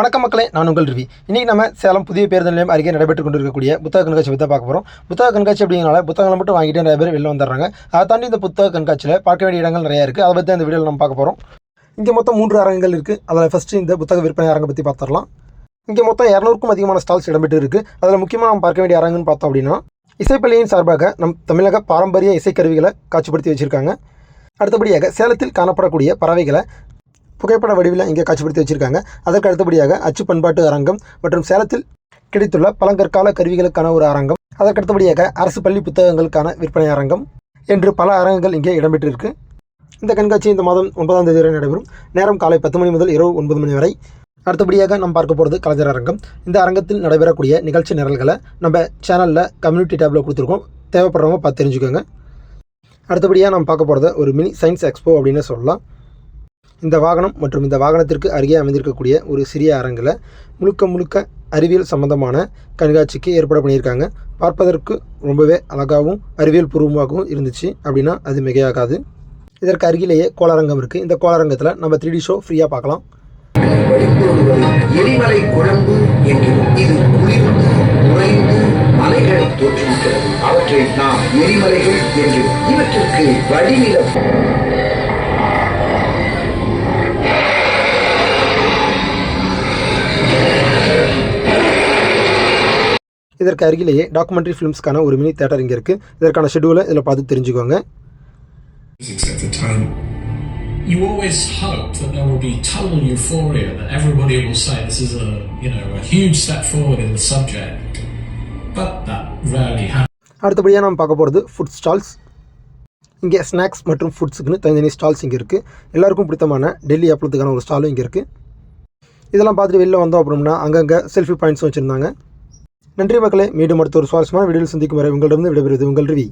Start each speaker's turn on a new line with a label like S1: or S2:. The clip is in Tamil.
S1: வணக்கம் மக்களே, நான் உங்கள் ரிவி. இன்றைக்கி நம்ம சேலம் புதிய பேருந்து நிலையம் அருகே நடைபெற்று கொண்டிருக்கக்கூடிய புத்தக கண்காட்சி பற்றி பார்க்க போகிறோம். புத்தக கண்காட்சி அப்படிங்கிறனால புத்தகங்களை மட்டும் வாங்கிட்டு நிறைய பேர் வெளில வந்துடுறாங்க. அதை தாண்டி இந்த புத்தக கண்காட்சியில் பார்க்க வேண்டிய இடங்கள் நிறையா இருக்குது. அதை பற்றி இந்த வீடியோவில் நம்ம பார்க்க போகிறோம். இங்கே மொத்தம் 3 அரங்குகள் இருக்குது. அதில் ஃபஸ்ட்டு இந்த புத்தக விற்பனை அரங்கை பற்றி பார்த்துடலாம். இங்கே மொத்தம் 200க்கும் அதிகமான ஸ்டால்ஸ் இடம்பெற்று இருக்குது. அதில் முக்கியமாக நம்ம பார்க்க வேண்டிய அரங்குன்னு பார்த்தோம் அப்படின்னா, இசைப்பள்ளியின் சார்பாக நம் தமிழக பாரம்பரிய இசைக்கருவிகளை காட்சிப்படுத்தி வச்சுருக்காங்க. அடுத்தபடியாக சேலத்தில் காணப்படக்கூடிய பறவைகளை புகைப்பட வடிவில் இங்கே காட்சிப்படுத்தி வச்சுருக்காங்க. அதற்கு அடுத்தபடியாக அச்சு பண்பாட்டு அரங்கம் மற்றும் சேலத்தில் கிடைத்துள்ள பழங்கற்கால கருவிகளுக்கான ஒரு அரங்கம், அதற்கு அடுத்தபடியாக அரசு பள்ளி புத்தகங்களுக்கான விற்பனை அரங்கம் என்று பல அரங்குகள் இங்கே இடம்பெற்றிருக்கு. இந்த கண்காட்சி இந்த மாதம் 9ஆம் தேதி வரை நடைபெறும். நேரம் காலை 10 மணி முதல் இரவு 9 மணி வரை. அடுத்தபடியாக நாம் பார்க்க போகிறது கலைஞர் அரங்கம். இந்த அரங்கத்தில் நடைபெறக்கூடிய நிகழ்ச்சி நிரல்களை நம்ம சேனலில் கம்யூனிட்டி டேப்பில் கொடுத்துருக்கோம். தேவைப்படுறவங்க பார்த்து தெரிஞ்சுக்கோங்க. அடுத்தபடியாக நம்ம பார்க்க போகிறது ஒரு மினி சயின்ஸ் எக்ஸ்போ அப்படின்னு சொல்லலாம். இந்த வாகனம் மற்றும் இந்த வாகனத்திற்கு அருகே அமைந்திருக்கக்கூடிய ஒரு சிறிய அரங்கில் முழுக்க அறிவியல் சம்பந்தமான கண்காட்சிக்கு ஏற்பாடு பண்ணியிருக்காங்க. பார்ப்பதற்கு ரொம்பவே அழகாகவும் அறிவியல் பூர்வமாகவும் இருந்துச்சு அப்படின்னா அது மிகையாகாது. இதற்கு அருகிலேயே கோளரங்கம் இருக்குது. இந்த கோளரங்கத்தில் நம்ம 3D ஷோ ஃப்ரீயாக பார்க்கலாம்.
S2: எரிமலை குழம்பு என்கிறோம். இது குளிர்ந்து உறைந்து மலைகளை தோற்றுவிக்கிறது. அவற்றை நாம் எரிமலைகள் என்கிறோம். இவற்றிற்கு வடிநிலம்
S1: இதற்கு அருகிலேயே டாக்குமெண்ட்ரி ஃபிலிம்ஸ்க்கான ஒரு மினி தியேட்டர் இங்கே இருக்குது. இதற்கான ஷெட்யூலை இதில் பார்த்து தெரிஞ்சுக்கோங்க.
S3: You always hope that there will be total euphoria, that everybody will say this is a huge step forward in the subject, but that rarely happens.
S1: அடுத்தபடியாக நம்ம பார்க்க போகிறது ஃபுட் ஸ்டால்ஸ். இங்கே ஸ்நாக்ஸ் மற்றும் ஃபுட்ஸுக்குன்னு தனித்தனி ஸ்டால்ஸ் இங்கே இருக்குது. எல்லாருக்கும் பிடித்தமான டெல்லி அப்பளத்துக்கான ஒரு ஸ்டாலும் இங்கே இருக்குது. இதெல்லாம் பார்த்துட்டு வெளில வந்தோம் அப்படின்னா அங்கங்கே செல்ஃபி பாயிண்ட்ஸும் வச்சுருந்தாங்க. நன்றி மக்களே. மீண்டும் அடுத்த ஒரு சுவாரஸ்யமான வீடியோவில் சந்திக்கும் வரை உங்களிடம் விடைபெறுவது உங்கள் ரிவி.